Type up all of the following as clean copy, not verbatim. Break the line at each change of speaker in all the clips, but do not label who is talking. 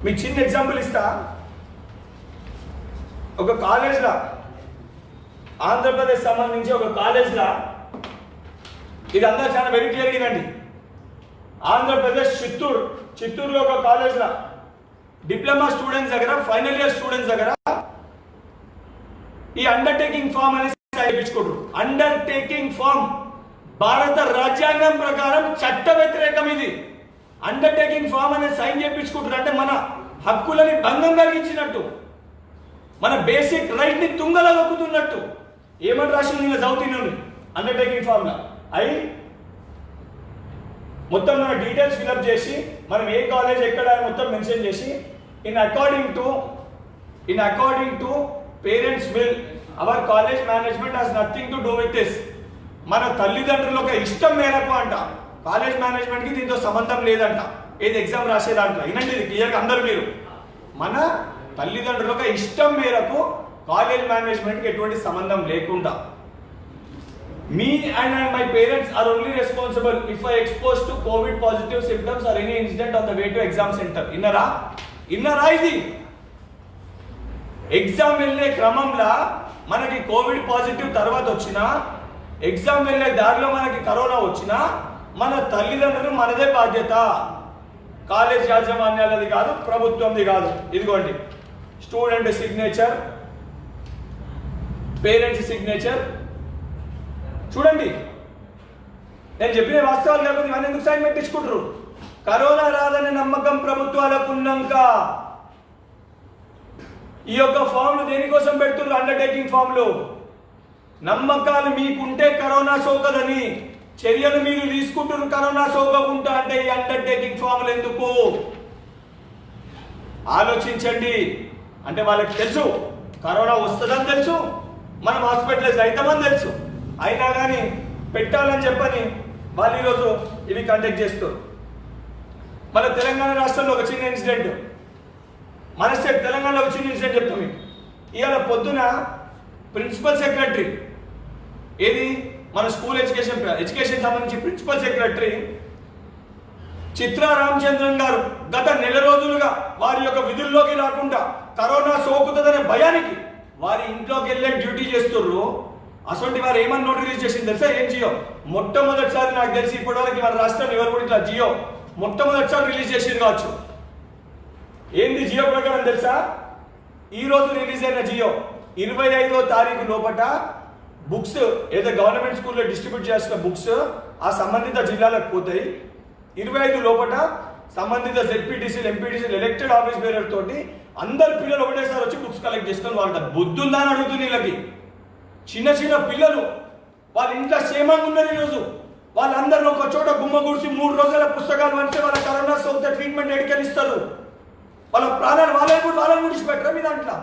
మీకు చిన్న ఎగ్జాంపుల్ ఇస్తా. ఒక కాలేజ్లో ఆంధ్రప్రదేశ్ సంబంధించి ఒక కాలేజ్లో ఇది అందరూ చాలా వెరీ క్లియర్ ఇదండి. ఆంధ్రప్రదేశ్ చిత్తూరులో ఒక కాలేజ్లో డిప్లొమా స్టూడెంట్స్ దగ్గర ఫైనల్ ఇయర్ స్టూడెంట్స్ దగ్గర ఈ అండర్టేకింగ్ ఫామ్ అనేది చేయించుకోరు. అండర్టేకింగ్ ఫామ్ భారత రాజ్యాంగం ప్రకారం చట్ట వ్యతిరేకం. ఇది అండర్టేకింగ్ ఫామ్ అనేది సైన్ చేయించుకుంటారు అంటే మన హక్కులని భంగం కలిగించినట్టు, మన బేసిక్ రైట్ ని తుంగలో దొక్కుతున్నట్టు. ఏమని రాసింది ఇంకా చదువుతున్నాను అండర్టేకింగ్ ఫామ్ లా అయి మొత్తం మన డీటెయిల్స్ ఫిల్అప్ చేసి మనం ఏ కాలేజ్ ఎక్కడ మొత్తం మెన్షన్ చేసి in according to parents will hour college management has nothing to do with this. మన తల్లిదండ్రుల ఒక ఇష్టం మేరకు అంట, కాలేజ్ మేనేజ్మెంట్ కి దీంతో సంబంధం లేదంట. ఏది ఎగ్జామ్ రాసే దాంట్లో వినండి, ఇది క్లియర్గా అందరూ మీరు, మన తల్లిదండ్రుల ఒక ఇష్టం మేరకు కాలేజ్ మేనేజ్మెంట్ కి ఎటువంటి సంబంధం లేకుండా me and my parents are only responsible if I exposed to COVID positive symptoms or any incident on the way to exam center. ఇన్నరా ఇది ఎగ్జామ్ వెళ్ళే క్రమంలో మనకి కోవిడ్ పాజిటివ్ తర్వాత వచ్చినా, ఎగ్జామ్ వెళ్ళే దారిలో మనకి కరోనా వచ్చినా మన తల్లిదండ్రులు మనదే బాధ్యత. కాలేజ్ యాజమాన్యాలది కాదు, ప్రభుత్వంది కాదు. ఇదిగోండి స్టూడెంట్ సిగ్నేచర్, పేరెంట్స్ సిగ్నేచర్. చూడండి, నేను చెప్పిన వాస్తవాలు లేకపోతే ఇవన్నీ ఎందుకు సైన్ పెట్టించుకుంటారు? కరోనా రాదనే నమ్మకం ప్రభుత్వాలకు ఉన్నాక ఈ యొక్క ఫామ్లు దేనికోసం పెడుతున్నారు? అండర్టేకింగ్ ఫామ్లు. నమ్మకాలు మీకుంటే కరోనా సోకదని, చర్యలు మీరు తీసుకుంటున్నారు కరోనా సోకకుండా అంటే ఈ అండర్టేకింగ్ ఫామ్లు ఎందుకు? ఆలోచించండి. అంటే వాళ్ళకి తెలుసు కరోనా వస్తుందని తెలుసు, మనం హాస్పిటలైజ్ అవుతామని తెలుసు, అయినా కానీ పెట్టాలని చెప్పని వాళ్ళు ఈరోజు ఇవి కండక్ట్ చేస్తారు. మన తెలంగాణ రాష్ట్రంలో ఒక చిన్న ఇన్సిడెంట్, మన స్టేట్ తెలంగాణలో ఒక చిన్న ఇన్సిడెంట్ చెప్తాం మీకు. ఇవాళ పొద్దున ప్రిన్సిపల్ సెక్రటరీ, ఏది మన స్కూల్ ఎడ్యుకేషన్ సంబంధించి ప్రిన్సిపల్ సెక్రటరీ చిత్రా రామచంద్రన్ గారు గత నెల రోజులుగా వారి యొక్క విధుల్లోకి రాకుండా కరోనా సోకుతుందనే భయానికి వారి ఇంట్లోకి వెళ్ళే డ్యూటీ చేస్తుర్రు. అసలు వారు ఏమని నోట్ రిలీజ్ చేసింది తెలుసా? ఏం జియో మొట్టమొదటిసారి నాకు తెలిసి ఇప్పటివరకు మన రాష్ట్రం ఎవరు కూడా ఇట్లా జియో మొట్టమొదటిసారి రిలీజ్ చేసింది కావచ్చు. ఏంది జియో ప్రకారం తెలుసా? ఈ రోజు రిలీజ్ అయిన జియో 25వ తారీఖు లోపల బుక్స్ ఏదో గవర్నమెంట్ స్కూల్లో డిస్ట్రిబ్యూట్ చేసిన బుక్స్ ఆ సంబంధిత జిల్లాలకు పోతాయి. 25 లోపల సంబంధిత జెడ్పీటీసీలు, ఎంపీటీసీలు, ఎలక్టెడ్ ఆఫీస్ బేరర్ తోటి అందరు పిల్లలు ఒకటేసారి వచ్చి బుక్స్ కలెక్ట్ చేసుకొని వాళ్ళ బుద్ధి ఉందా అని అడుగుతుంది. వీళ్ళకి చిన్న చిన్న పిల్లలు వాళ్ళ ఇంట్లో క్షేమంగా ఉన్నారు. ఈరోజు వాళ్ళందరూ ఒక చోట గుమ్మ గుడిసి 3 రోజుల పుస్తకాలు వంటే వాళ్ళ కరోనా సోకితే ట్రీట్మెంట్ ఎడికెళ్ళిస్తారు. వాళ్ళ ప్రాణాలు వాళ్ళని విడిచిపెట్టరా మీ దాంట్లో?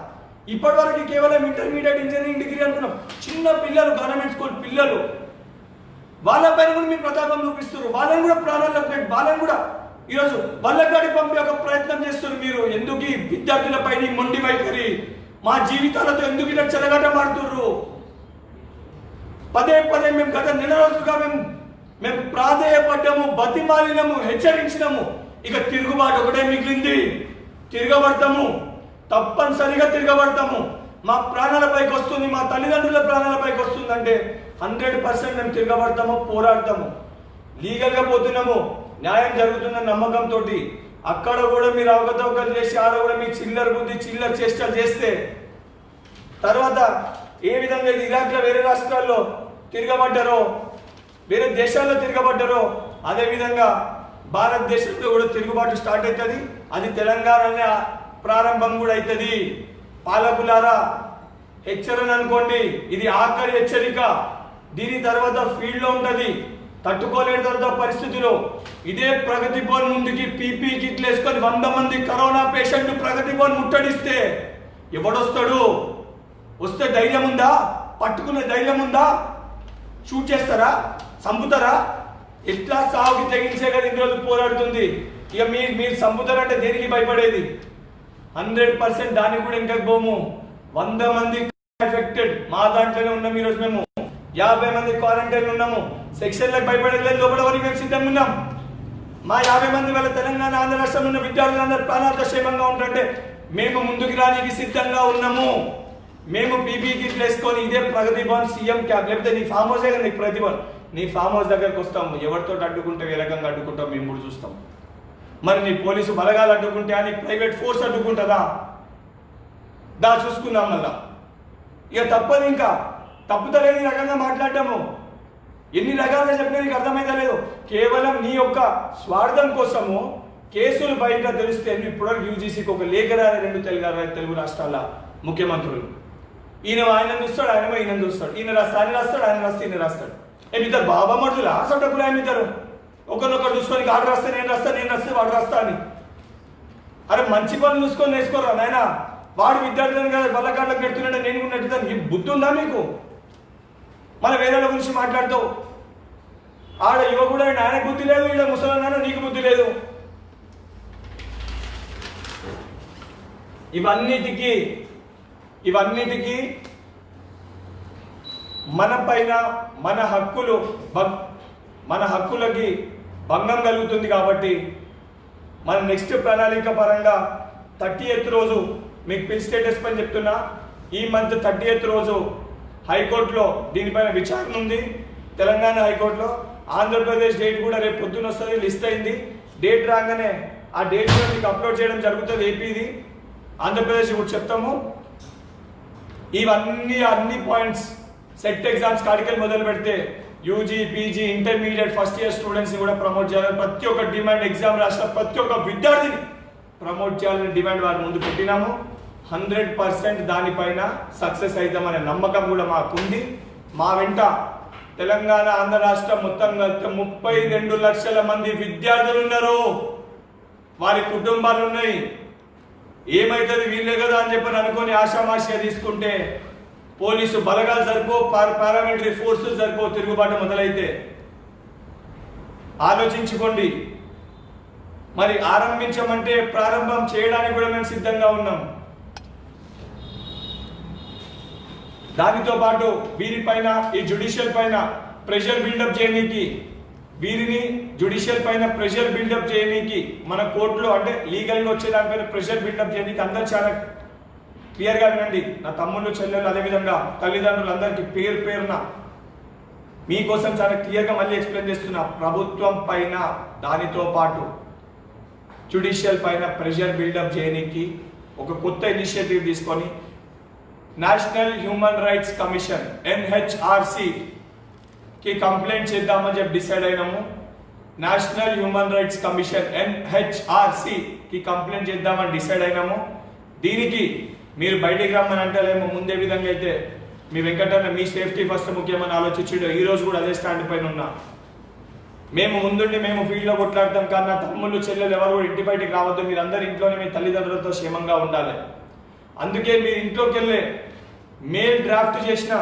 ఇప్పటి వరకు కేవలం ఇంటర్మీడియట్, ఇంజనీరింగ్, డిగ్రీ అనుకున్నాం. చిన్న పిల్లలు, గవర్నమెంట్ స్కూల్ పిల్లలు, వాళ్ళపైన కూడా మీరు ప్రతాపం చూపిస్తారు. వాళ్ళని కూడా ప్రాణాలకు పెట్టి వాళ్ళని కూడా ఈరోజు వాళ్ళకాడికి పంపే ఒక ప్రయత్నం చేస్తున్నారు. మీరు ఎందుకు ఈ విద్యార్థులపై మొండి వైఖరి? మా జీవితాలతో ఎందుకు ఇలా చెలగాటమాడుతుర్రు? పదే మేము గత నెల రోజులుగా మేము ప్రాధేయపడ్డాము, బతిమాలినము, హెచ్చరించినాము. ఇక తిరుగుబాటు ఒకటే మిగిలింది. తిరగబడతాము, తప్పనిసరిగా తిరగబడతాము. మా ప్రాణాలపైకి వస్తుంది, మా తల్లిదండ్రుల ప్రాణాలపైకి వస్తుందంటే 100% మేము తిరగబడతాము, పోరాడతాము. లీగల్గా పోతున్నాము, న్యాయం జరుగుతుందన్న నమ్మకంతో. అక్కడ కూడా మీరు అవకతవకలు చేసి ఆడ కూడా మీ చిల్లర బుద్ధి, చిల్లర చేష్టలు చేస్తే తర్వాత ఏ విధంగా ఇరాక్లో వేరే రాష్ట్రాల్లో తిరగబడ్డారో, వేరే దేశాల్లో తిరగబడ్డారో అదేవిధంగా భారతదేశంలో కూడా తిరుగుబాటు స్టార్ట్ అవుతుంది. అది తెలంగాణనే ప్రారంభం కూడా అవుతుంది. పాలకులారా హెచ్చరణ అనుకోండి, ఇది ఆఖరి హెచ్చరిక. దీని తర్వాత ఫీల్డ్లో ఉంటుంది, తట్టుకోలేని తర్వాత పరిస్థితిలో ఇదే ప్రగతి భవన్ ముందుకి పీపీ కిట్లు వేసుకొని 100 మంది కరోనా పేషెంట్ ప్రగతి భవన్ ముట్టడిస్తే ఎవడొస్తాడు? వస్తే ధైర్యం ఉందా? పట్టుకునే ధైర్యం ఉందా? షూట్ చేస్తారా? చంపుతారా? ఎట్లా సాగుకి తెగించే కదా ఇన్ని రోజులు పోరాడుతుంది. ఇక మీరు చంపుతారంటే దేనికి భయపడేది? 100% దానికి కూడా ఇంకా పోము. 100 మంది ఎఫెక్టెడ్ మా దాంట్లోనే ఉన్నాం. ఈరోజు మేము 50 మంది క్వారంటైన్ ఉన్నాము. సెక్షన్లకు భయపడలేదు, లోపల వరకు మేము సిద్ధంగా ఉన్నాం. మా 50 మంది వల్ల తెలంగాణ ఆంధ్ర రాష్ట్రంలో ఉన్న విద్యార్థులందరూ ప్రాణాలతో క్షేమంగా ఉంటుంటే మేము ముందుకు రానికి సిద్ధంగా ఉన్నాము. మేము పీపీ కిట్లు వేసుకొని ఇదే ప్రగతి భవన్ సీఎం క్యాబ్ లేకపోతే నీ ఫామ్ హౌసే కదా నీకు ప్రగతి భవన్, నీ ఫామ్ హౌస్ దగ్గరకు వస్తాము. ఎవరితో అడ్డుకుంటే ఏ రకంగా అడ్డుకుంటాం మేము కూడా చూస్తాం. మరి నీ పోలీసు బలగాలు అడ్డుకుంటే అని ప్రైవేట్ ఫోర్స్ అడ్డుకుంటుందా? దా చూసుకుందాం. మళ్ళా ఇక తప్పదు, ఇంకా తప్పుతలేదు ఈ రకంగా మాట్లాడటము. ఎన్ని రకాలుగా చెప్పినా నీకు అర్థమైతే లేదు. కేవలం నీ యొక్క స్వార్థం కోసము కేసులు బయట తెలిస్తే ఇప్పటివరకు యూజీసీకి ఒక లేఖ రాని 2 తెలుగు రాష్ట్రాల ముఖ్యమంత్రులు. ఆయన చూస్తాడు, ఈయన చూస్తాడు, ఈయన రాస్తాడు, ఆయన రాస్తాడు, ఆయన రాస్తే ఈయన రాస్తాడు. ఏమిద్దరు బాబా మడుదులా సొట్టకులు ఏమిద్దరు? ఒకరినొకరు చూసుకొని ఆడు రాస్తే నేను రాస్తే వాడు రాస్తా అని. అరే మంచి పనులు చూసుకొని నేర్చుకోరా నాయన. వాడు విద్యార్థులను కదా బల్లకాళ్ళకు నెడుతున్నాడు, నేను కూడా నెట్టుతాను. ఈ బుద్ధి ఉందా మీకు? మన వేరే గురించి మాట్లాడుతావు. ఆడ యువకుడు ఆయనకు బుద్ధి లేదు, ఈడ ముసలన్నాను నీకు బుద్ధి లేదు. ఇవన్నిటికీ మన పైన మన హక్కులకి భంగం కలుగుతుంది. కాబట్టి మన నెక్స్ట్ ప్రణాళిక పరంగా 30th రోజు మీకు పిల్ స్టేటస్ పని చెప్తున్నా. ఈ మంత్ 30th రోజు హైకోర్టులో దీనిపైన విచారణ ఉంది. తెలంగాణ హైకోర్టులో ఆంధ్రప్రదేశ్ డేట్ కూడా రేపు పొద్దున్న వస్తుంది, లిస్ట్ అయింది. డేట్ రాగానే ఆ డేట్ కూడా మీకు అప్లోడ్ చేయడం జరుగుతుంది. ఏపీది ఆంధ్రప్రదేశ్ కూడా చెప్తాము. అన్ని పాయింట్స్ సెట్ ఎగ్జామ్స్ కాడికల్ మొదలు పెడితే UG, PG, intermediate first year students కూడా ప్రమోట్ చేయాలని ప్రతి ఒక్క డిమాండ్, ఎగ్జామ్ రాసిన ప్రతి ఒక్క విద్యార్థిని ప్రమోట్ చేయాలని డిమాండ్ వారి ముందు పెట్టినాము. 100% దానిపైన సక్సెస్ అవుతామనే నమ్మకం కూడా మాకుంది. మా వెంట తెలంగాణ ఆంధ్ర రాష్ట్రం మొత్తంగా 32 లక్షల మంది విద్యార్థులు ఉన్నారు. వారి కుటుంబాలు ఉన్నాయి. ఏమైతుంది వీళ్ళే కదా అని చెప్పని అనుకొని ఆషామాషిగా తీసుకుంటే పోలీసు బలగాలు సరిపో, పారామిలిటరీ ఫోర్సెస్ సరిపో, తిరుగుబాటు మొదలైతే ఆలోచించుకోండి. మరి ఆరంభించమంటే ప్రారంభం చేయడానికి కూడా మేము సిద్ధంగా ఉన్నాం. దానితో పాటు వీరిపైన ఈ జ్యుడిషియల్ పైన ప్రెషర్ బిల్డప్ చేయడానికి, వీరిని జ్యుడిషియల్ పైన ప్రెషర్ బిల్డప్ చేయడానికి మన కోర్టులో అంటే లీగల్గా వచ్చే దానిపైన ప్రెషర్ బిల్డప్ చేయడానికి అందరూ చాలా క్లియర్గా వినండి. నా తమ్ముళ్ళు, చెల్లెళ్ళు, అదేవిధంగా తల్లిదండ్రులు అందరికీ పేరున మీకోసం చాలా క్లియర్గా మళ్ళీ ఎక్స్ప్లెయిన్ చేస్తున్నా. ప్రభుత్వం పైన దానితో పాటు జ్యుడిషియల్ పైన ప్రెషర్ బిల్డప్ చేయడానికి ఒక కొత్త ఇనిషియేటివ్ తీసుకొని national human rights commission NHRC కి కంప్లైంట్ చేద్దామని చెప్పి డిసైడ్ అయినాము. National human rights commission NHRC కి కంప్లైంట్ చేద్దామని డిసైడ్ అయినాము. దీనికి మీరు బయటికి రమ్మని అంటలేము. ముందే విధంగా అయితే మీ వెంకటన్న మీ సేఫ్టీ ఫస్ట్ ముఖ్యమని ఆలోచించాడు. ఈ రోజు కూడా అదే స్టాండ్ పైన ఉన్నా. మేము ముందుండి మేము ఫీల్డ్లో కొట్లాడతాం. కానీ నా తమ్ముళ్ళు, చెల్లెలు ఎవరు కూడా ఇంటి బయటికి రావద్దు. మీరు అందరు ఇంట్లోనే మీ తల్లిదండ్రులతో క్షేమంగా ఉండాలి. అందుకే మీరు ఇంట్లోకి వెళ్ళే మెయిల్ డ్రాఫ్ట్ చేసిన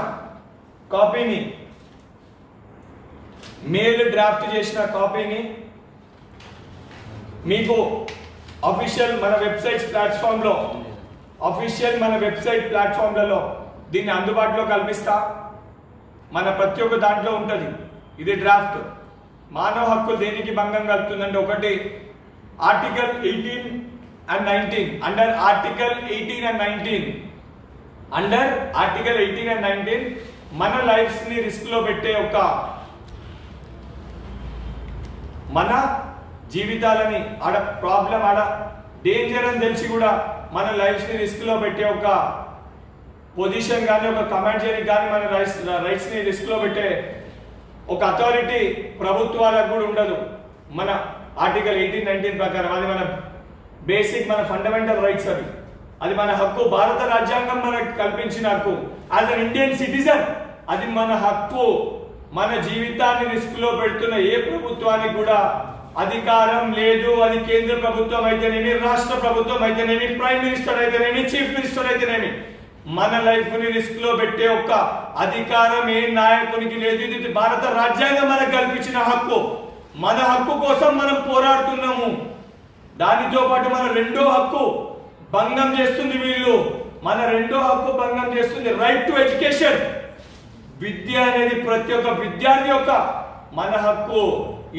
కాపీని మీకు అఫీషియల్ మన వెబ్సైట్ ప్లాట్ఫామ్లలో దీన్ని అందుబాటులో కల్పిస్తా. మన ప్రతి ఒక్క దాంట్లో ఉంటుంది. ఇది డ్రాఫ్ట్. మానవ హక్కులు దేనికి భంగం కలుగుతుందంటే, ఒకటి article 18 and 19. Under article 18 and 19 మన లైఫ్స్ ని రిస్క్ లో పెట్టే మన జీవితాలని ప్రాబ్లం డేంజర్ అని తెలిసి కూడా మన లైఫ్స్ ని రిస్క్ లో పెట్టే పొజిషన్ కానీ కమాండ్ చేయడానికి కానీ మన రైట్స్ ని రిస్క్ లో పెట్టే అథారిటీ ప్రభుత్వాలకు కూడా ఉండదు. మన ఆర్టికల్ 18, 19 ప్రకారం అది మన బేసిక్, మన ఫండమెంటల్ రైట్స్. అది మన హక్కు. భారత రాజ్యాంగం మనకు కల్పించిన హక్కు. యాజ్ అన్ ఇండియన్ సిటిజన్ అది మన హక్కు. మన జీవితాన్ని రిస్క్ లో పెడుతున్న ఏ ప్రభుత్వానికి కూడా అధికారం లేదు. అది కేంద్ర ప్రభుత్వం అయితేనేమి, రాష్ట్ర ప్రభుత్వం అయితేనేమి, ప్రైమ్ మినిస్టర్ అయితేనేమి, చీఫ్ మినిస్టర్ అయితేనేమి, మన లైఫ్ ని రిస్క్ లో పెట్టే అధికారం ఏ నాయకునికి లేదు. ఇది భారత రాజ్యాంగం మనకు కల్పించిన హక్కు. మన హక్కు కోసం మనం పోరాడుతున్నాము. దానితో పాటు మన రెండో హక్కు భంగం చేస్తుంది వీళ్ళు. మన రెండో హక్కు భంగం చేస్తుంది రైట్ టు ఎడ్యుకేషన్. విద్య అనేది ప్రతి ఒక్క విద్యార్థి యొక్క మన హక్కు.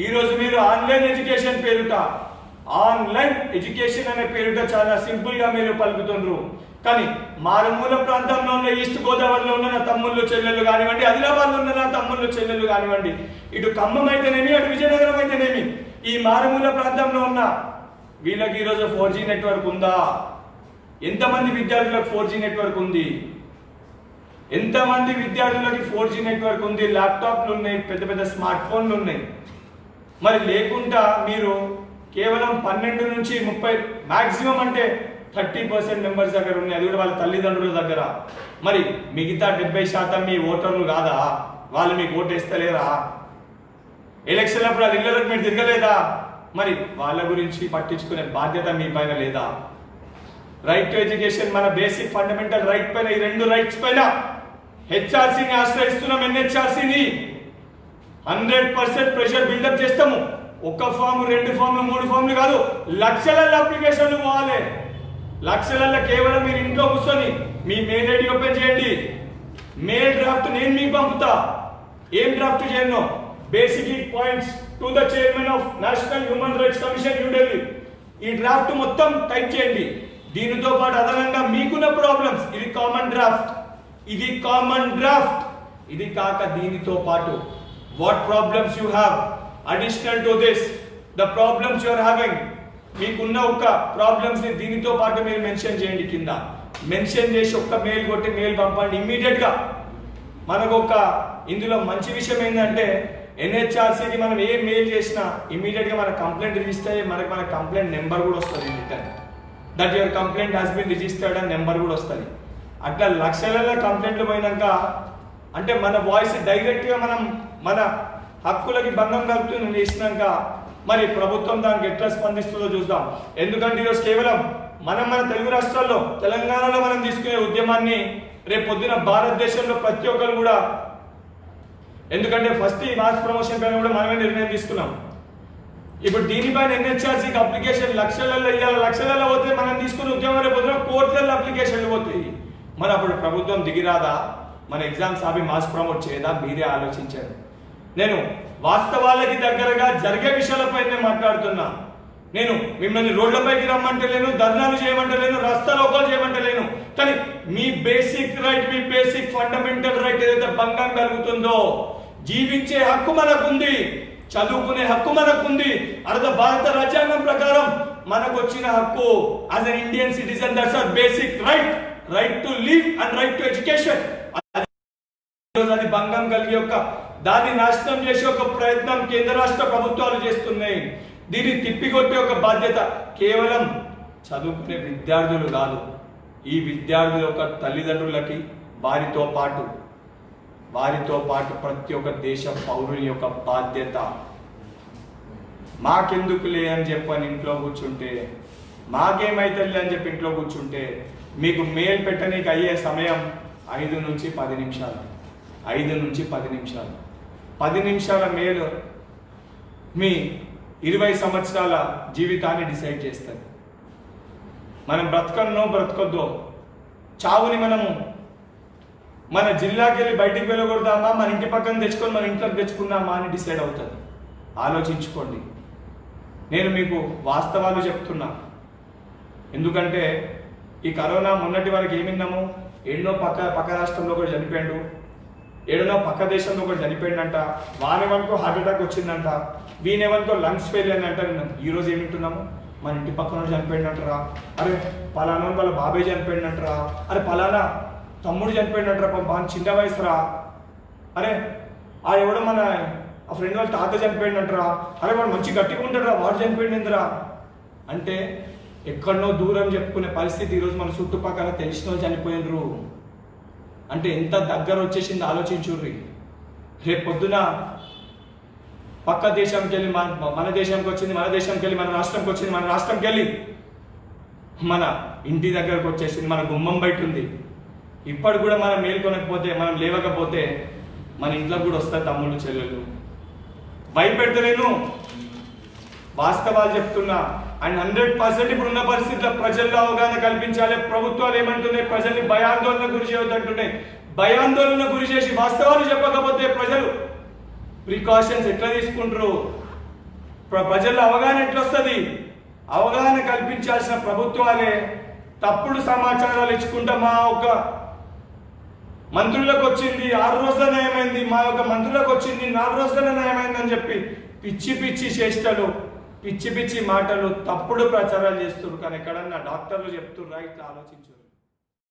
ఈరోజు మీరు ఆన్లైన్ ఎడ్యుకేషన్ పేరుట, ఆన్లైన్ ఎడ్యుకేషన్ అనే పేరుట చాలా సింపుల్ గా మీరు పలుకుతుండ్రు. కానీ మారుమూల ప్రాంతంలో ఉన్న ఈస్ట్ గోదావరిలో ఉన్న నా తమ్ముళ్ళు చెల్లెళ్ళు కానివ్వండి, ఆదిలాబాద్లో ఉన్న నా తమ్ముళ్ళు చెల్లెళ్ళు కానివ్వండి, ఇటు ఖమ్మం అయితేనేమి, అటు విజయనగరం అయితేనేమి, ఈ మారుమూల ప్రాంతంలో ఉన్న వీళ్ళకి ఈరోజు 4G నెట్వర్క్ ఉందా? ఎంతమంది విద్యార్థులకు 4G నెట్వర్క్ ఉంది? ఎంతమంది విద్యార్థులకి 4G నెట్వర్క్ ఉంది? ల్యాప్టాప్లు ఉన్నాయి, పెద్ద పెద్ద స్మార్ట్ ఫోన్లు ఉన్నాయి. మరి లేకుండా మీరు కేవలం 12 నుంచి 30 మాక్సిమం అంటే 30% మెంబర్స్ దగ్గర ఉన్నాయి, అది కూడా వాళ్ళ తల్లిదండ్రుల దగ్గర. మరి మిగతా 70% మీ ఓటర్లు కాదా? వాళ్ళు మీకు ఓటేస్తలేరా? ఎలక్షన్ అప్పుడు అది ఇళ్ళకి మీరు తిరగలేదా? మరి వాళ్ళ గురించి పట్టించుకునే బాధ్యత మీ పైన లేదా? రైట్ టు ఎడ్యుకేషన్ మన బేసిక్ ఫండమెంటల్ రైట్ పైన, ఈ 2 రైట్స్ పైన హెచ్ఆర్సీని ఆశ్రయిస్తున్నాం. ఎన్హెచ్ఆర్సీని 100% ప్రెషర్ బిల్డప్ చేస్తాము. 1 ఫామ్, 2 ఫామ్లు, 3 ఫామ్లు కాదు, లక్షలలో అప్లికేషన్లు పోవాలి. లక్షలలో కేవలం మీరు ఇంట్లో కూర్చొని మీ మెయిల్ ఐడి ఓపెన్ చేయండి. మెయిల్ డ్రాఫ్ట్ నేను మీకు పంపుతా. ఏం డ్రాఫ్ట్ చేయను? Basic points to the chairman of national human rights commission New Delhi. ఈ డ్రాఫ్ట్ మొత్తం టైప్ చేయండి. దీనితో పాటు అదనంగా మీకున్న ప్రాబ్లమ్స్, ఇది కామన్ డ్రాఫ్ట్, ఇది కామన్ డ్రాఫ్ట్. ఇది కాక దీనితో పాటు what problems you have additional to this, the problems you are having, మీకున్న ఒక ప్రాబ్లమ్స్ ని దీనితో పాటు మీరు మెన్షన్ చేయండి. కింద మెన్షన్ చేసి ఒక్క మెయిల్ కొట్టి మెయిల్ పంపండి ఇమ్మీడియట్ గా. మనకు ఒక ఇందులో మంచి విషయం ఏంటంటే ఎన్హెచ్ఆర్సీకి మనం ఏ మెయిల్ చేసినా ఇమ్మీడియట్ గా మన కంప్లైంట్ రిజిస్టర్ అయ్యి మన కంప్లైంట్ నెంబర్ కూడా వస్తుంది. Return that your complaint has been registered అని నెంబర్ కూడా వస్తుంది. అట్లా లక్షలలో కంప్లైంట్లు పోయినాక అంటే మన వాయిస్ డైరెక్ట్ గా మనం మన హక్కులకి భంగం కలుగుతుంది చేసినాక మరి ప్రభుత్వం దానికి ఎట్లా స్పందిస్తుందో చూద్దాం. ఎందుకంటే ఈరోజు కేవలం మన తెలుగు రాష్ట్రాల్లో, తెలంగాణలో మనం తీసుకునే ఉద్యమాన్ని రేపు పొద్దున భారతదేశంలో ప్రతి ఒక్కరు కూడా, ఎందుకంటే ఫస్ట్ ఈ మాస్ ప్రమోషన్ పైన కూడా మనమే నిర్ణయం తీసుకున్నాం. ఇప్పుడు దీనిపైన ఎన్హెచ్ఆర్సీకి అప్లికేషన్ లక్షలలో ఇవ్వాలి. లక్షలలో పోతే మనం తీసుకునే ఉద్యమం రేపు పొద్దున కోట్లలో అప్లికేషన్లు పోతాయి. మరి అప్పుడు ప్రభుత్వం దిగిరాదా? మన ఎగ్జామ్స్ ఆపి మాస్ ప్రమోట్ చేయదా? మీరే ఆలోచించారు. నేను వాస్తవాలకి దగ్గరగా జరిగే విషయాలపై మాట్లాడుతున్నా. నేను మిమ్మల్ని రోడ్లపైకి రమ్మంటలేను, ధర్నాలు చేయమంటలేను, రస్తారోకోలు చేయమంటలేను. కానీ మీ బేసిక్ రైట్, మీ బేసిక్ ఫండమెంటల్ రైట్ ఏదైతే భంగం కలుగుతుందో, జీవించే హక్కు మనకుంది, చదువుకునే హక్కు మనకుంది. భారత రాజ్యాంగం ప్రకారం మనకు వచ్చిన హక్కు as an Indian citizen, that's our basic right, right to live and right to education. అది భంగం కలిగి దాన్ని నాశనం చేసే ఒక ప్రయత్నం కేంద్ర రాష్ట్ర ప్రభుత్వాలు చేస్తున్నాయి. దీన్ని తిప్పికొట్టే ఒక బాధ్యత కేవలం చదువుకునే విద్యార్థులు కాదు, ఈ విద్యార్థుల యొక్క తల్లిదండ్రులకి, వారితో పాటు ప్రతి ఒక్క దేశ పౌరుని యొక్క బాధ్యత. మాకెందుకులే అని చెప్పని ఇంట్లో కూర్చుంటే, మాకేమైతుంది అని చెప్పి ఇంట్లో కూర్చుంటే, మీకు మెయిల్ పెట్టనీకి అయ్యే సమయం 5 నుంచి 10 నిమిషాలు. 5 నుంచి 10 నిమిషాలు. 10 నిమిషాల మెయిల్ మీ 20 సంవత్సరాల జీవితాన్ని డిసైడ్ చేస్తుంది. మనం బ్రతకొద్దో, చావుని మనము మన జిల్లాకి వెళ్ళి బయటికి వెళ్ళకూడదామా, మన ఇంటి పక్కన తెచ్చుకొని మన ఇంట్లోకి తెచ్చుకుందామా అని డిసైడ్ అవుతుంది. ఆలోచించుకోండి. నేను మీకు వాస్తవాలు చెప్తున్నా. ఎందుకంటే ఈ కరోనా మొన్నటి వరకు ఏమిన్నాము, ఎన్నో పక్క రాష్ట్రంలో కూడా చనిపోయాడు, ఏడనో పక్క దేశంలో కూడా చనిపోయిందంట, వానేవనుకో హార్ట్ అటాక్ వచ్చిందంట, వీనేవనుకో లంగ్స్ ఫెయిల్ అయిందంట. ఈ రోజు ఏమింటున్నాము, మన ఇంటి పక్కన చనిపోయిందంటారా, అరే పలానా వాళ్ళ బాబాయ్ చనిపోయిందంటారా, అరే పలానా తమ్ముడు చనిపోయిందంటారా, బాగా చిన్న వయసురా, అరే ఆ ఎవడో మన ఆ ఫ్రెండ్ వాళ్ళ తాత చనిపోయిందంటారా, అరే వాడు మంచి గట్టిగా ఉంటాడురా, వాడు చనిపోయిందిరా. అంటే ఎక్కడనో దూరం చెప్పుకునే పరిస్థితి ఈరోజు మన చుట్టుపక్కల తెలిసిన వాళ్ళు చనిపోయినరు. అంటే ఎంత దగ్గర వచ్చేసింది ఆలోచించుర్రి. రేపు పొద్దున పక్క దేశంకి వెళ్ళి మన దేశంకి వచ్చింది, మన దేశంకి వెళ్ళి మన రాష్ట్రంకి వచ్చింది, మన రాష్ట్రంకి వెళ్ళి మన ఇంటి దగ్గరకు వచ్చేసింది, మన గుమ్మం బయట ఉంది. ఇప్పటి కూడా మనం మేల్కొనకపోతే, మనం లేవకపోతే మన ఇంట్లో కూడా వస్తారు తమ్ముళ్ళు చెల్లెళ్ళు. భయపెడతలేను, వాస్తవాలు చెప్తున్నా. అండ్ 100% ఇప్పుడున్న పరిస్థితుల్లో ప్రజల్లో అవగాహన కల్పించాలి. ప్రభుత్వాలు ఏమంటున్నాయి, ప్రజల్ని భయాందోళన గురి చేయొద్దంటున్నాయి. భయాందోళన గురి చేసి వాస్తవాలు చెప్పకపోతే ప్రజలు ప్రికాషన్స్ ఎట్లా తీసుకుంటారు? ప్రజల్లో అవగాహన ఎట్లొస్తుంది? అవగాహన కల్పించాల్సిన ప్రభుత్వాలే తప్పుడు సమాచారాలు ఇచ్చుకుంటా మా ఒక మంత్రులకు వచ్చింది 6 రోజుల నయమైంది, మా యొక్క మంత్రులకు వచ్చింది 4 రోజుల నయమైందని చెప్పి పిచ్చి పిచ్చి చేష్టలు, పిచ్చి పిచ్చి మాటలు, తప్పుడు ప్రచారాలు చేస్తున్నారు. కానీ ఎక్కడన్నా డాక్టర్లు చెప్తున్నారు, ఇట్లా ఆలోచించు.